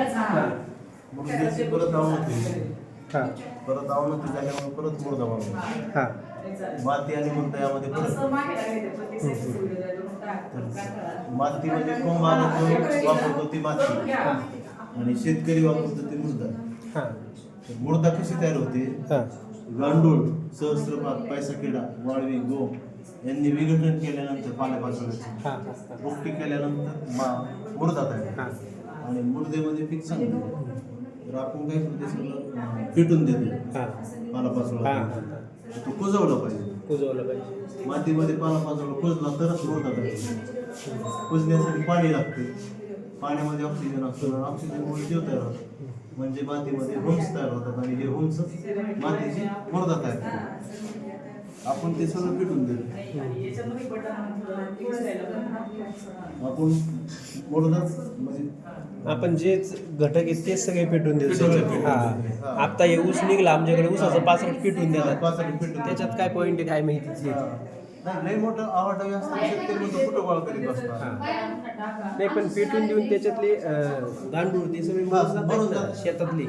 मुर्द्याची परत अवनती हां परत अवनती झाल्यामुळे परत मुर्दा बनवला. हां माती आणि मुर्दा यामध्ये फरक मातीमध्ये कोंब वापरतो ती माती आणि शेतकरी वापरतो ती मुर्दा. हां तर मुर्दा कशी तयार होते? हां गांडूळ, सहस्त्रपात, पैसा किडा, वाळवी, गोम यांनी विघटन केल्यानंतर पाण्यापासून हां भुकटी केल्यानंतर मुर्दा तयार हां आणि मुर्देमध्ये पीक चांगलं. तर आपण काय करतो ते सगळं फिटून देतो हां पालापाचोळा. हां तो कुजवला पाहिजे. कुजवलं पाहिजे. मातीमध्ये पालापाचोळा कुजला तरच मुर्दा तयार. कुजण्यासाठी पाणी लागते. पाण्यामध्ये ऑक्सिजन असतो. ऑक्सिजनमुळे जीव तयार होतो. म्हणजे मातीमध्ये हुम्स तयार होतात आणि हे हुम्स मातीची मुर्दा तयार करतात. आपण ते सगळं पिटून देतो. आपण मुर्दाच म्हणजे आपण जे घटक आहेत तेच सगळे पेटून देतो. पेटून हां देतो. आता हे ऊस निघला आमच्याकडे ऊसाचं पाचट पेटून देतात. पाचट पेटून त्याच्यात काय पॉईंट आहे काय माहिती. नाही लय मोठं आवाटावी असतं शेतकरी म्हणतो कुठं गोळा करीत असतात. नाही पण पेटून देऊन त्याच्यातले गांडूळ ते सगळे भरून जातात. शेतातले